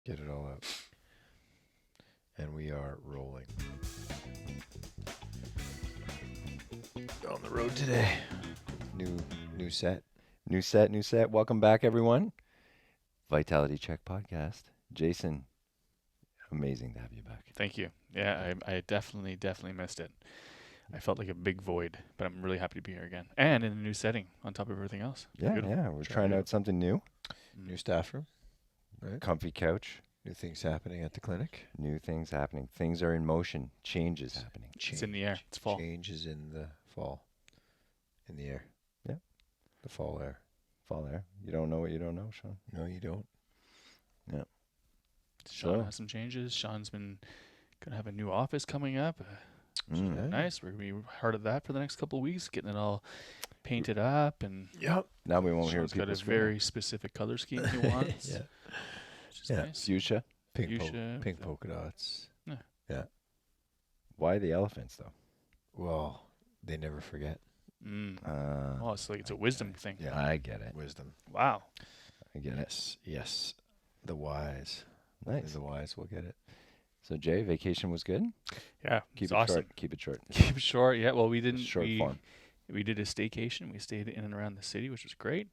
Get it all out. And we are rolling. On the road today. New set. New set. Welcome back, everyone. Vitality Check Podcast. Jason, amazing to have you back. Thank you. Yeah, I definitely missed it. I felt like a big void, but I'm really happy to be here again. And in a new setting on top of everything else. Yeah, Beautiful. we're trying out something new. New staff room. Right. Comfy couch. New things happening at the clinic. New things happening. Things are in motion. Changes happening. It's in the air. It's fall. Changes in the fall. In the air. Yeah. The fall air. Fall air. You don't know what you don't know, Sean. No, you don't. Yeah. Sean has some changes. Sean's been going to have a new office coming up. Nice. We're going to be hard at that for the next couple of weeks, getting it all painted up. And Yep. Now we won't hear Sean's got people a screaming. very specific color scheme he wants. Yeah. Which is Yeah. nice. Fuchsia. Pink Fuchsia. polka dots. Why the elephants, though? Well, they never forget. Oh, it's like it's a wisdom thing. Yeah. I get it. Wisdom. Wow. I get it. Yes. The wise. Nice. The wise will get it. So, Jay, vacation was good? Yeah. Keep it's it awesome. short. Keep it short. Keep it short. Yeah. Well, we didn't. Short form. We did a staycation. We stayed in and around the city, which was great.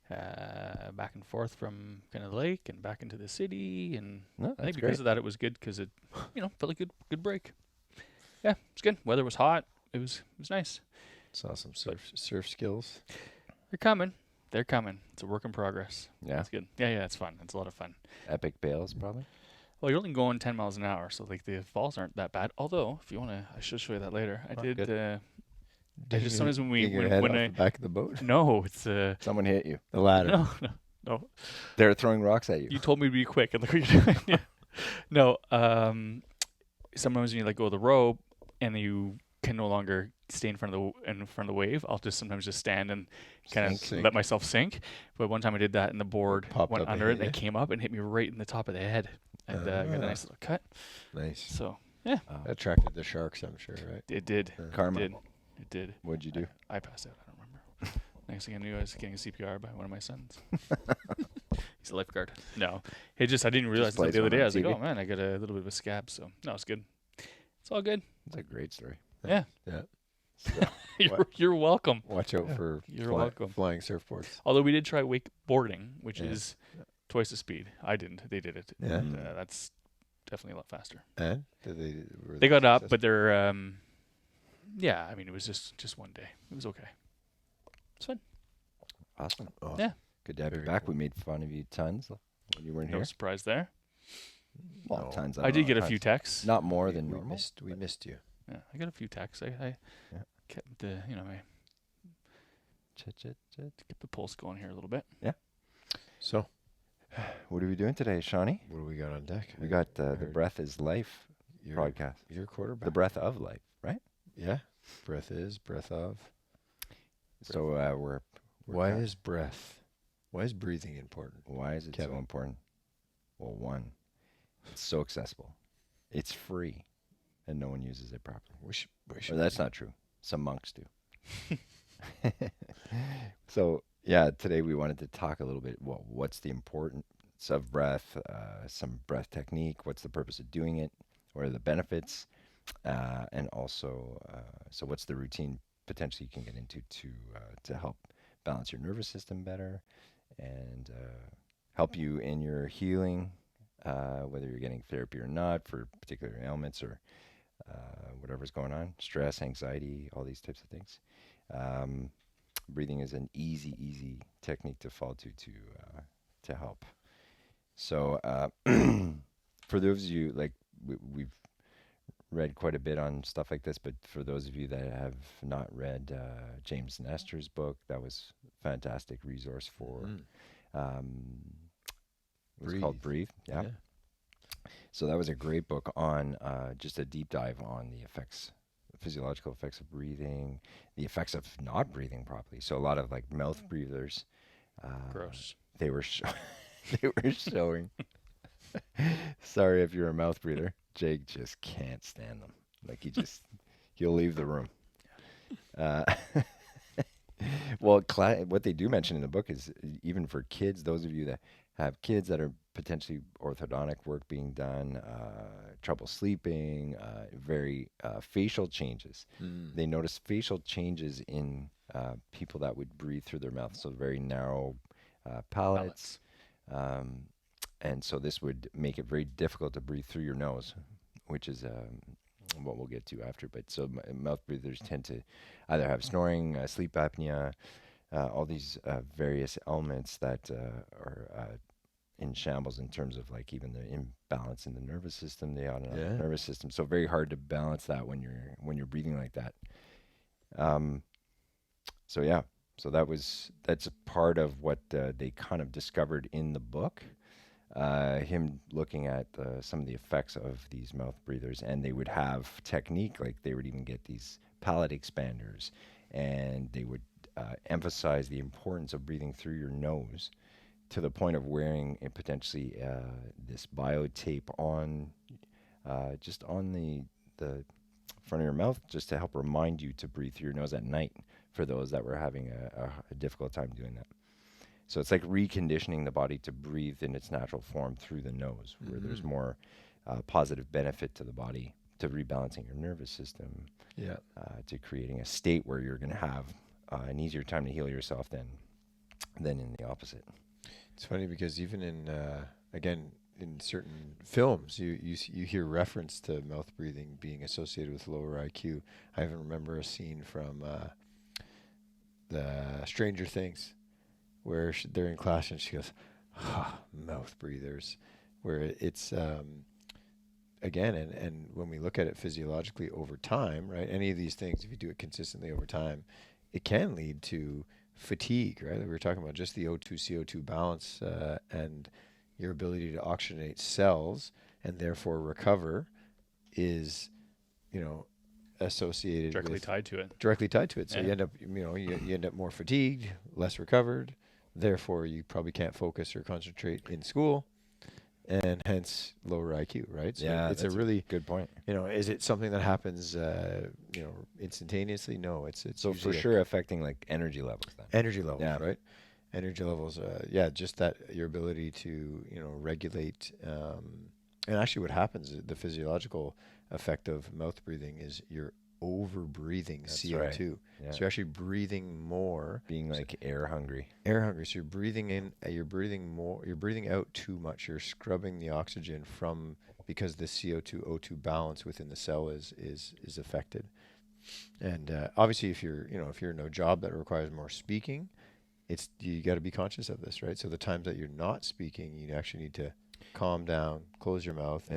Back and forth from kind of the lake and back into the city, and No, I think that's because great. of that, it was good because it, felt like a good break. Yeah, it's good. Weather was hot. It was nice. It's awesome. Surf skills. They're coming. It's a work in progress. Yeah. It's good. Yeah, it's fun. It's a lot of fun. Epic bales, probably. Well, you're only going 10 miles an hour, so like the falls aren't that bad. Although, if you want to, I should show you that later. I did. good. I just sometimes when we your head when off I the back of the boat. no, it's Someone hit you. The ladder. no. They're throwing rocks at you. You told me to be quick, and look what you're doing. Yeah. No, sometimes when you let go of the rope and you can no longer stay in front of the wave, I'll just sometimes just stand and kind of Sink. let myself sink. But one time I did that, and the board Popped went up and under it, hit and it you. came up and hit me right in the top of the head, and got a nice little cut. Nice. So Attracted the sharks, I'm sure, right? it did. Karma. It did. What'd you do? I passed out. I don't remember. Next thing I knew, I was getting a CPR by one of my sons. He's a lifeguard. No, I didn't realize until plays the other one day. on I was like, TV. oh man, I got a little bit of a scab. So no, it's good. It's all good. That's a great story. Yeah. Yeah. You're welcome. Watch out for You're welcome. flying surfboards. Although we did try wakeboarding, which Yeah. is twice the speed. I didn't. They did it. Yeah. And, that's definitely a lot faster. And were They got up, successful? but they're yeah. I mean, it was just one day. It was okay. It's fun. Awesome. Oh, Yeah. Good to have you Very back. cool. We made fun of you tons when you weren't No here. surprise there. Well, No. tons. I did don't get know, a few tons. texts. Not more we, than we normal. missed you. Yeah, I got a few texts. I Yeah. kept the my kept the pulse going here a little bit. So, What are we doing today, Shawnee? what do we got on deck? We got the heard Breath is Life Your podcast. Your quarterback. The Breath of Life, right? Yeah. Breath is, breath of. So we're Why kind- is breath? Why is breathing important? Why is it so Kevin? important? Well, one, it's so accessible. It's free, and no one uses it properly. Or that's not true. Some monks do. So, yeah, today we wanted to talk a little bit, well, what's the importance of breath, some breath technique, what's the purpose of doing it, what are the benefits, and also, so what's the routine potentially you can get into to help balance your nervous system better and help you in your healing, whether you're getting therapy or not for particular ailments or whatever's going on, stress, anxiety, all these types of things. Breathing is an easy technique to fall to help. So for those of you, like we've read quite a bit on stuff like this, but for those of you that have not read James Nestor's book, that was a fantastic resource for what's it called? Breathe. Yeah. So that was a great book on just a deep dive on the physiological effects of breathing, the effects of not breathing properly. So a lot of like mouth breathers. Gross. They were they were showing. Sorry if you're a mouth breather. Jake just can't stand them. Like he'll leave the room. Well, what they do mention in the book is even for kids, those of you that have kids that are potentially orthodontic work being done, trouble sleeping, very facial changes. They noticed facial changes in people that would breathe through their mouth, so very narrow palates. And so this would make it very difficult to breathe through your nose, which is what we'll get to after. But so mouth breathers tend to either have snoring, sleep apnea, all these various elements that are in shambles in terms of like even the imbalance in the nervous system, the autonomic nervous system. So very hard to balance that when you're breathing like that. So yeah, so that's a part of what they kind of discovered in the book. Him looking at some of the effects of these mouth breathers, and they would have technique, like they would even get these palate expanders, and they would emphasize the importance of breathing through your nose to the point of wearing potentially this biotape on just on the front of your mouth, just to help remind you to breathe through your nose at night for those that were having a difficult time doing that. So it's like reconditioning the body to breathe in its natural form through the nose, where there's more positive benefit to the body, to rebalancing your nervous system, to creating a state where you're going to have an easier time to heal yourself than in the opposite. It's funny because even in again in certain films, you hear reference to mouth breathing being associated with lower IQ. I even remember a scene from the Stranger Things where they're in class and she goes, mouth breathers, where it's again, and when we look at it physiologically over time, right? Any of these things, if you do it consistently over time, it can lead to fatigue, right? We were talking about just the O2 CO2 balance and your ability to oxygenate cells and therefore recover is, associated Directly tied to it. Directly tied to it. So you end up, you end up more fatigued, less recovered. Therefore, you probably can't focus or concentrate in school, and hence lower IQ, right? So it's a really good point. Is it something that happens, instantaneously? No, it's so for sure affecting like energy levels. Then energy levels, right? Energy levels, just that your ability to regulate. And actually, what happens, the physiological effect of mouth breathing is you're over breathing CO2. Right. Yeah. So you're actually breathing more. Being like air hungry. So you're breathing in, you're breathing more, you're breathing out too much. You're scrubbing the oxygen because the CO2 O2 balance within the cell is affected. And obviously if you're in a job that requires more speaking, you got to be conscious of this, right? So the times that you're not speaking, you actually need to calm down, close your mouth.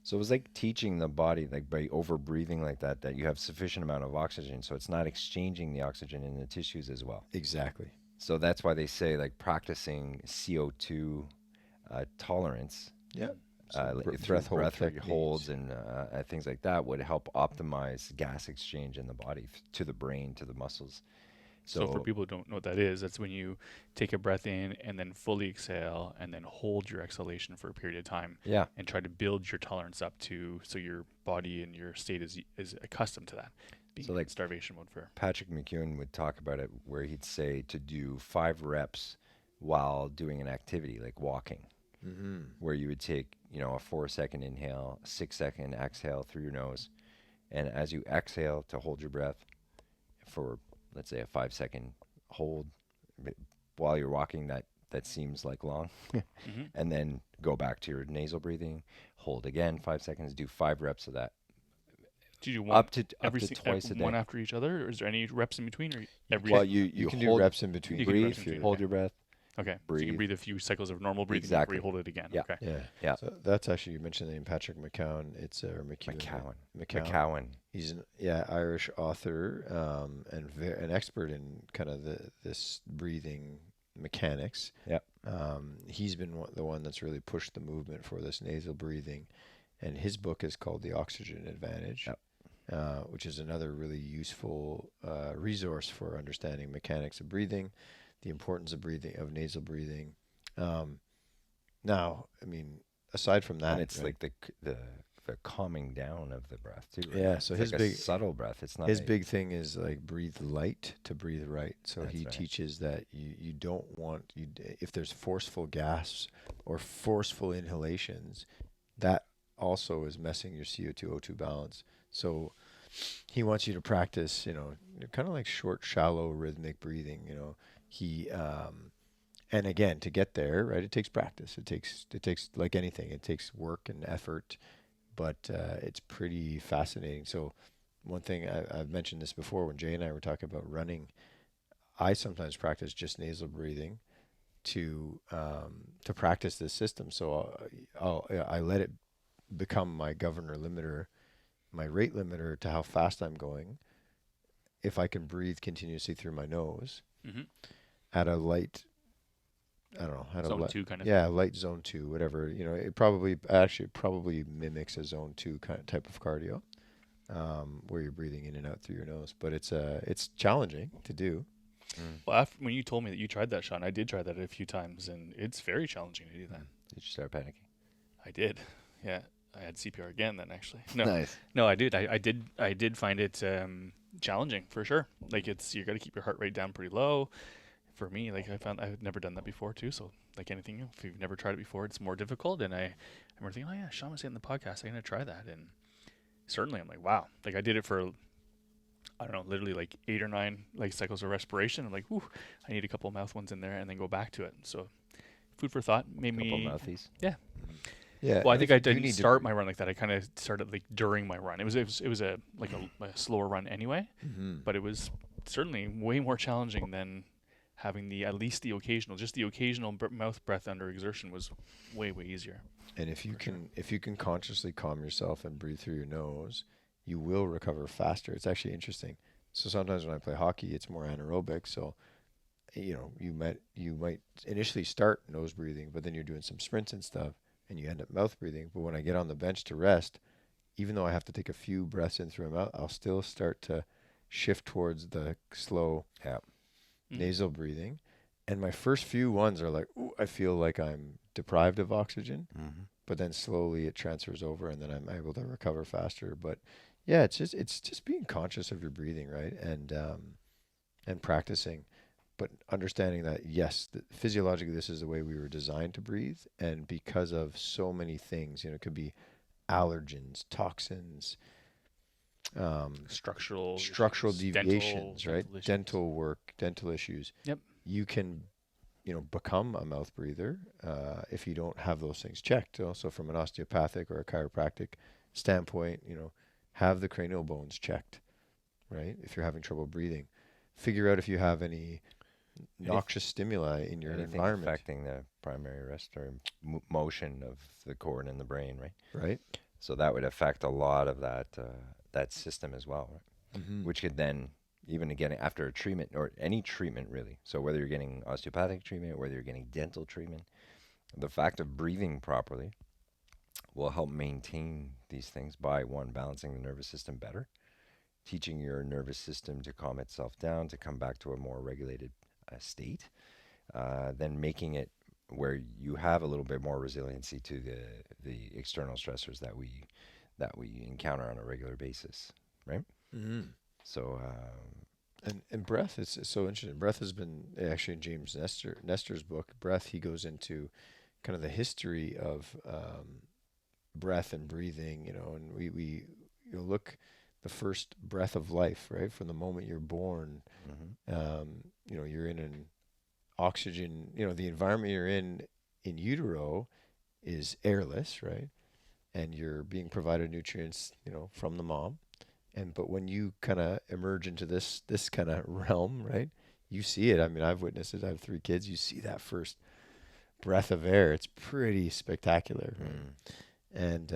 So it was like teaching the body, like by over breathing like that you have sufficient amount of oxygen, so it's not exchanging the oxygen in the tissues as well. Exactly. So that's why they say like practicing CO2 tolerance. Yeah. Breath holds and things like that would help optimize gas exchange in the body to the brain, to the muscles. So for people who don't know what that is, that's when you take a breath in and then fully exhale and then hold your exhalation for a period of time. Yeah. And try to build your tolerance up so your body and your state is accustomed to that. Being in starvation mode for. Patrick McKeown would talk about it where he'd say to do 5 reps while doing an activity like walking. Mm-hmm. Where you would take, a 4-second inhale, 6-second exhale through your nose. And as you exhale to hold your breath for, let's say, a 5-second hold while you're walking, that seems like long. Mm-hmm. And then go back to your nasal breathing, hold again 5 seconds, do 5 reps of that. Do you do one up to twice a day? One after each other, or is there any reps in between? Or every well, you can do reps in between. You breathe, hold your breath. Okay. Breathe. So you can breathe a few cycles of normal breathing Exactly. before you hold it again. Yeah. Okay. Yeah. So that's actually, you mentioned the name Patrick McKeown. It's McKeown. He's an Irish author and an expert in kind of this breathing mechanics. Yeah. He's been the one that's really pushed the movement for this nasal breathing, and his book is called The Oxygen Advantage. Yep. Which is another really useful resource for understanding mechanics of breathing, the importance of nasal breathing. Now, I mean, aside from that, and it's like the the calming down of the breath too. Right? Yeah. So It's his like a big subtle breath. It's not his a, big thing is like breathe light to breathe right. So That's he right. teaches that you don't want if there's forceful gasps or forceful inhalations, that also is messing your CO2 O2 balance. So he wants you to practice, kind of like short, shallow, rhythmic breathing. He and again, to get there, right, it takes practice. It takes like anything, it takes work and effort, but it's pretty fascinating. So one thing I've mentioned this before when Jay and I were talking about running, I sometimes practice just nasal breathing to practice this system. So I let it become my governor limiter, my rate limiter to how fast I'm going. If I can breathe continuously through my nose Mm-hmm. at a light, I don't know, at a Zone 2 kind of yeah, thing. light zone 2, whatever. It probably mimics a zone 2 kind of type of cardio, where you're breathing in and out through your nose. But it's challenging to do. mm, Well, when you told me that you tried that, Sean, I did try that a few times, and it's very challenging to do that. did you start panicking? I did. Yeah, I had CPR again then actually. No, Nice. no, I did. I did find it challenging for sure. Like you got to keep your heart rate down pretty low. For me, like I found I had never done that before too. So like anything, if you've never tried it before, it's more difficult. And I remember thinking, oh yeah, Sean was saying in the podcast, I'm gonna try that. And certainly, I'm like, wow. Like I did it for I don't know, literally like 8 or 9 like cycles of respiration. I'm like, ooh, I need a couple of mouth ones in there, and then go back to it. So food for thought. Made Couple me mouthies. yeah. Yeah, Well, I and think if I you do didn't need start my run like that. I kind of started like during my run. It was a like a slower run anyway, hmm but it was certainly way more challenging than having the at least the occasional, just the occasional mouth breath under exertion was way easier. and if you For sure. can consciously calm yourself and breathe through your nose, you will recover faster. It's actually interesting. So sometimes when I play hockey, it's more anaerobic. So you might initially start nose breathing, but then you're doing some sprints and stuff, and you end up mouth breathing. But when I get on the bench to rest, even though I have to take a few breaths in through my mouth, I'll still start to shift towards the slow Yeah. Mm-hmm. nasal breathing. And my first few ones are like, ooh, I feel like I'm deprived of oxygen, Mm-hmm. but then slowly it transfers over, and then I'm able to recover faster. But yeah, it's just being conscious of your breathing, right? And practicing, but understanding that yes, physiologically this is the way we were designed to breathe, and because of so many things, it could be allergens, toxins, Structural structural issues, deviations, right? dental issues. Dental work, dental issues. Yep. You can, become a mouth breather if you don't have those things checked. Also, from an osteopathic or a chiropractic standpoint, have the cranial bones checked, right? If you're having trouble breathing, figure out if you have any Any, noxious stimuli in your anything environment, affecting the primary respiratory motion of the cord and the brain, right? right? So that would affect a lot of that system as well, right? Mm-hmm. Which could then even again after a treatment or any treatment really. So whether you're getting osteopathic treatment, whether you're getting dental treatment, the fact of breathing properly will help maintain these things by one, balancing the nervous system better, teaching your nervous system to calm itself down, to come back to a more regulated state, then making it where you have a little bit more resiliency to the external stressors that we encounter on a regular basis, right? Mm-hmm. So And breath is so interesting. Breath has been actually in James Nestor's book, Breath. He goes into kind of the history of breath and breathing, and we look the first breath of life, right? From the moment you're born, mhm. you're in an oxygen, the environment you're in utero is airless, right? And you're being provided nutrients, from the mom. But when you kind of emerge into this kind of realm, right? You see it. I mean, I've witnessed it. I have 3 kids. You see that first breath of air. It's pretty spectacular, right? Mm. And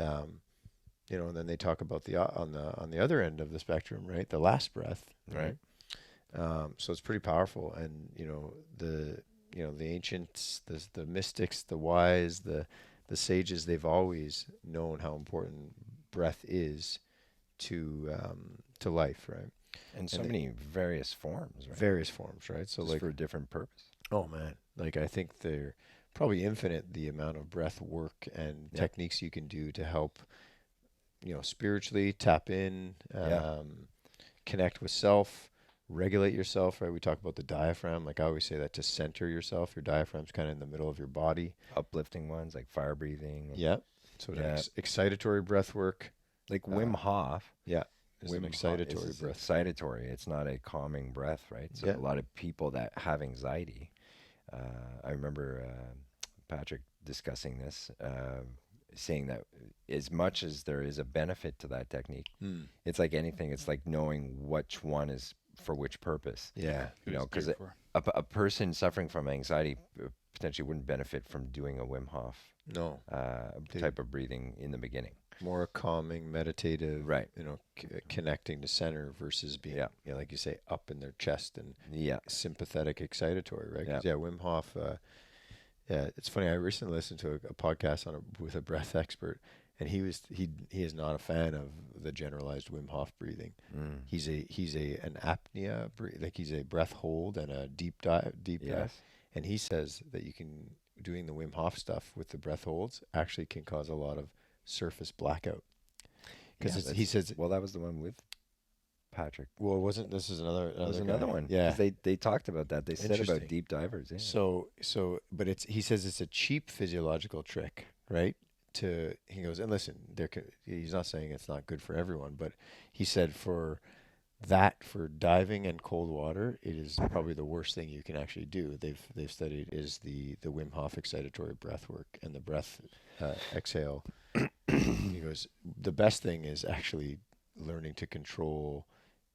and then they talk about the on the other end of the spectrum, right? The last breath, right? So it's pretty powerful. And the ancients, the mystics, the wise, the sages, they've always known how important breath is to life, right? And so And many various forms, right? various forms, right? So Just like, for a different purpose. oh man, like I think they're probably infinite the amount of breath work and Yep. techniques you can do to help spiritually tap in, Yeah. connect with self, regulate yourself, right? We talk about the diaphragm. Like I always say that to center yourself, your diaphragm's kind of in the middle of your body. Uplifting ones like fire breathing. Yeah. So Yeah. excitatory breath work. Like Uh, Wim Hof. yeah. Is an Wim Hof excitatory is breath. excitatory. It's not a calming breath, right? So Yeah. a lot of people that have anxiety, I remember Patrick discussing this, saying that as much as there is a benefit to that technique, Mm. it's like anything. It's like knowing which one is for which purpose. Yeah. You know, because For. a person suffering from anxiety potentially wouldn't benefit from doing a Wim Hof No. type of breathing in the beginning. More calming, meditative, Right. connecting to center versus being, Yeah. like you say, up in their chest and Yeah. sympathetic, excitatory, right? 'Cause, Yeah. Wim Hof. Yeah, it's funny. I recently listened to a podcast with a breath expert, and he is not a fan of the generalized Wim Hof breathing. Mm. He's an apnea, like he's a breath hold and a deep dive, Yes. and he says that doing the Wim Hof stuff with the breath holds actually can cause a lot of surface blackout. Because he says, well, that was the one with Patrick. well, it wasn't. This is another That was guy. another one. Yeah. 'Cause they talked about that. They said about Interesting. deep divers. Yeah. But he says it's a cheap physiological trick, right? He goes, and listen, he's not saying it's not good for everyone, but he said for diving and cold water, it is probably the worst thing you can actually do. They've studied is the Wim Hof excitatory breath work and the breath exhale. He goes, the best thing is actually learning to control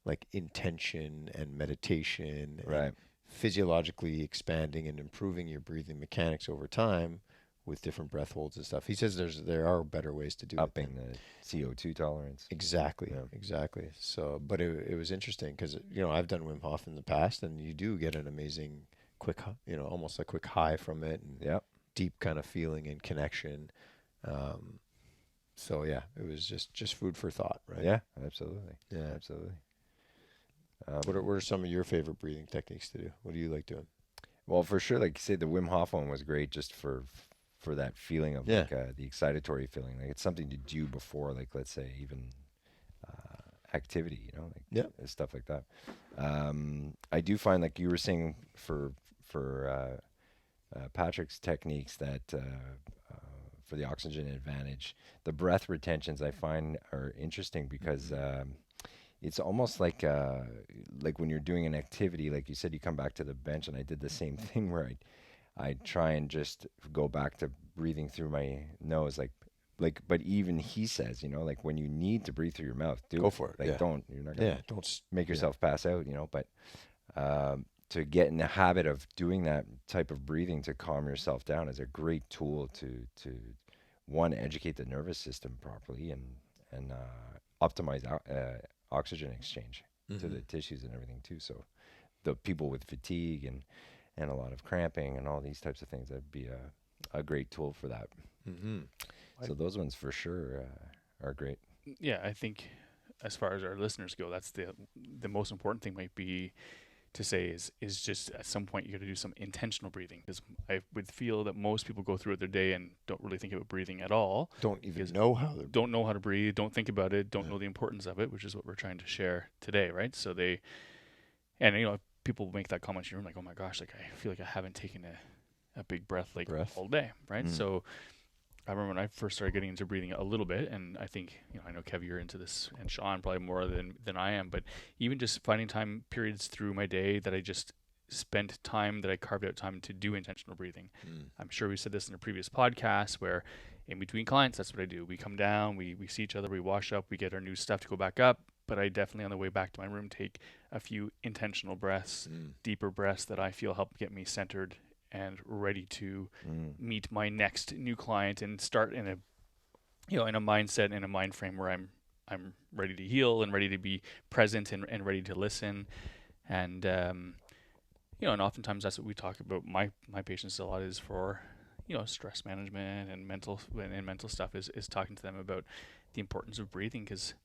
like intention and meditation Right. and physiologically expanding and improving your breathing mechanics over time with different breath holds and stuff. He says there are better ways to do Upping it. the CO2 tolerance. Exactly, Yeah. exactly. So, but it was interesting because I've done Wim Hof in the past, and you do get an amazing almost a quick high from it, and Yeah. deep kind of feeling and connection. So yeah, it was just food for thought, right? Yeah. Absolutely. Yeah. Absolutely. What are some of your favorite breathing techniques to do? What do you like doing? Well, for sure, like you say, the Wim Hof one was great just for that feeling of Yeah. like the excitatory feeling. Like it's something to do before, like let's say even activity, like Yeah. stuff like that. I do find, like you were saying, for Patrick's techniques that for the oxygen advantage, the breath retentions I find are interesting because it's almost like when you're doing an activity, like you said, you come back to the bench, and I did the same thing where I try and just go back to breathing through my nose, but even he says, like when you need to breathe through your mouth, Go for it. Like Yeah. you're not gonna Don't make yourself pass out, but to get in the habit of doing that type of breathing to calm yourself down is a great tool to one, educate the nervous system properly and optimize oxygen exchange to the tissues and everything too. So the people with fatigue and a lot of cramping and all these types of things, that'd be a great tool for that. Mm-hmm. So those ones for sure are great. Yeah, I think as far as our listeners go, that's the most important thing might be to say is just at some point you got to do some intentional breathing, because I would feel that most people go through their day and don't really think about breathing at all. Don't even know how to Don't know how to breathe, don't think about it, don't know the importance of it, which is what we're trying to share today, right? So people make that comment in your room like, oh my gosh, like I feel like I haven't taken a big breath all day, right? So I remember when I first started getting into breathing a little bit, and I think, I know Kev, you're into this, and Sean probably more than I am, but even just finding time periods through my day that I just spent time, that I carved out time to do intentional breathing. I'm sure we said this in a previous podcast where in between clients, that's what I do. We come down, we see each other, we wash up, we get our new stuff to go back up, but I definitely on the way back to my room take a few intentional breaths, deeper breaths that I feel help get me centered and ready to meet my next new client and start in a mindset, in a mind frame where I'm ready to heal and ready to be present and ready to listen. And and oftentimes that's what we talk about. My patients a lot is for stress management and mental stuff is talking to them about the importance of breathing, because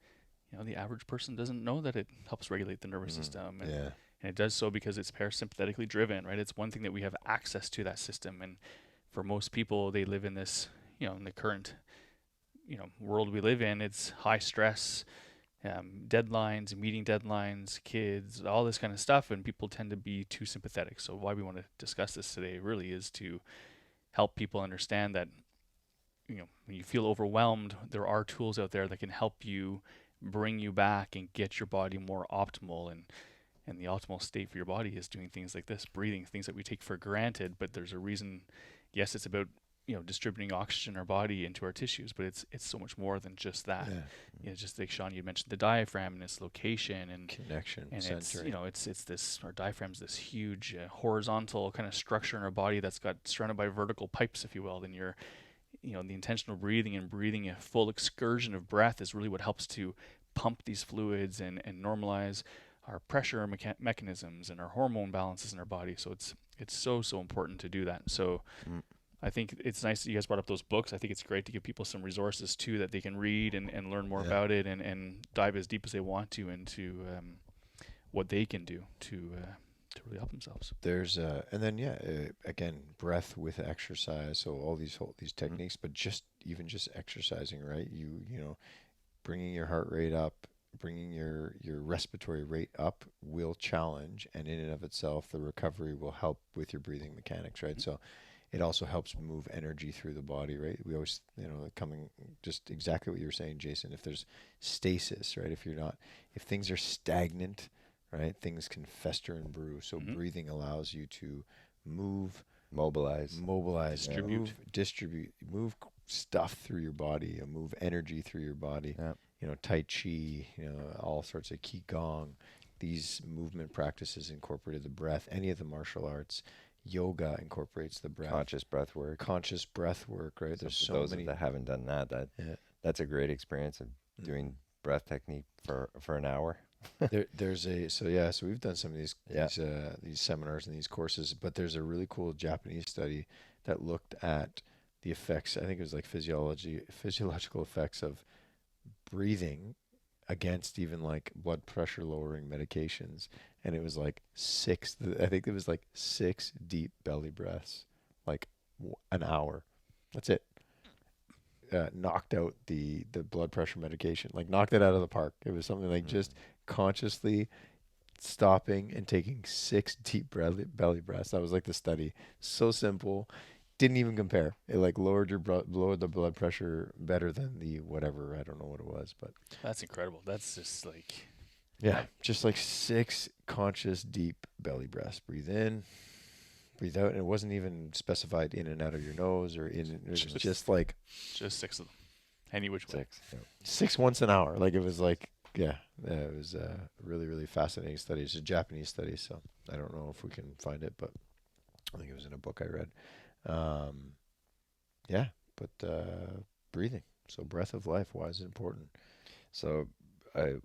the average person doesn't know that it helps regulate the nervous system. And it does so because it's parasympathetically driven, right? It's one thing that we have access to that system. And for most people, they live in this, in the current, world we live in, it's high stress, deadlines, meeting deadlines, kids, all this kind of stuff, and people tend to be too sympathetic. So why we want to discuss this today really is to help people understand that when you feel overwhelmed, there are tools out there that can help you bring you back and get your body more optimal. And the optimal state for your body is doing things like this, breathing, things that we take for granted. But there's a reason. Yes, it's about distributing oxygen in our body into our tissues, but it's so much more than just that. Yeah. Just like Sean, you mentioned the diaphragm and its location and Connection, and centering. it's this, our diaphragm's this huge horizontal kind of structure in our body that's got surrounded by vertical pipes, if you will. Then the intentional breathing and breathing a full excursion of breath is really what helps to pump these fluids and normalize our pressure mechanisms and our hormone balances in our body. So it's so important to do that. So I think it's nice that you guys brought up those books. I think it's great to give people some resources too that they can read and learn more about it and dive as deep as they want to into what they can do to really help themselves. There's again, breath with exercise. So all these techniques, but just exercising, right? Bringing your heart rate up, bringing your respiratory rate up will challenge, and in and of itself, the recovery will help with your breathing mechanics, right? So it also helps move energy through the body, right? We always, coming just exactly what you were saying, Jason. If there's stasis, right? If things are stagnant, right? Things can fester and brew. So breathing allows you to move, Mobilize, distribute, move stuff through your body, move energy through your body. Yeah. Tai Chi, all sorts of Qigong. These movement practices incorporated the breath. Any of the martial arts. Yoga incorporates the breath. Conscious breath work, right? There's so those many. that haven't done that's a great experience of doing breath technique for an hour. So we've done some of these seminars and these courses, but there's a really cool Japanese study that looked at the effects. I think it was like physiological effects of breathing against even like blood pressure lowering medications, and it was like I think it was like 6 deep belly breaths, like an hour. That's it. Knocked out the blood pressure medication, like knocked it out of the park. It was something like just consciously stopping and taking 6 deep belly breaths. That was like the study. So simple. Didn't even compare. It like lowered the blood pressure better than the whatever. I don't know what it was, but That's incredible. That's just like just like 6 conscious deep belly breaths. Breathe in, breathe out, and it wasn't even specified in and out of your nose or in. It was just like 6 of them, any which way. 6. Yeah. 6 once an hour. Like it was like it was a really, really fascinating study. It's a Japanese study, so I don't know if we can find it, but I think it was in a book I read. Breathing. So breath of life. Why is it important? So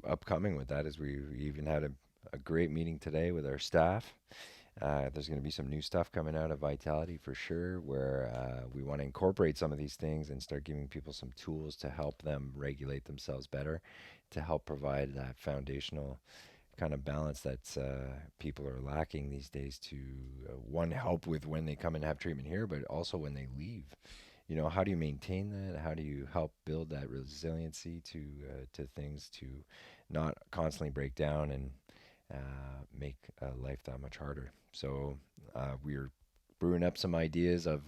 upcoming with that is we even had a great meeting today with our staff. There's going to be some new stuff coming out of Vitality for sure, where we want to incorporate some of these things and start giving people some tools to help them regulate themselves better, to help provide that foundational kind of balance that people are lacking these days to one, help with when they come and have treatment here, but also when they leave. How do you maintain that? How do you help build that resiliency to things, to not constantly break down and make life that much harder? So we're brewing up some ideas of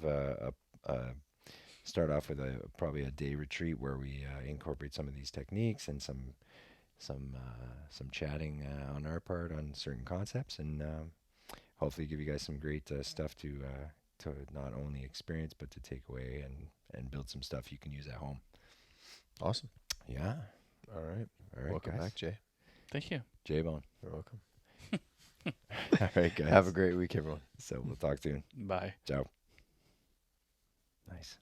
start off with probably a day retreat where we incorporate some of these techniques and some chatting on our part on certain concepts, and hopefully give you guys some great stuff to not only experience but to take away and build some stuff you can use at home. Awesome. Yeah. All right. Welcome guys. back, Jay. Thank you. J-Bone. You're welcome. All right, guys. Have a great week, everyone. So we'll talk soon. Bye. Ciao. Nice.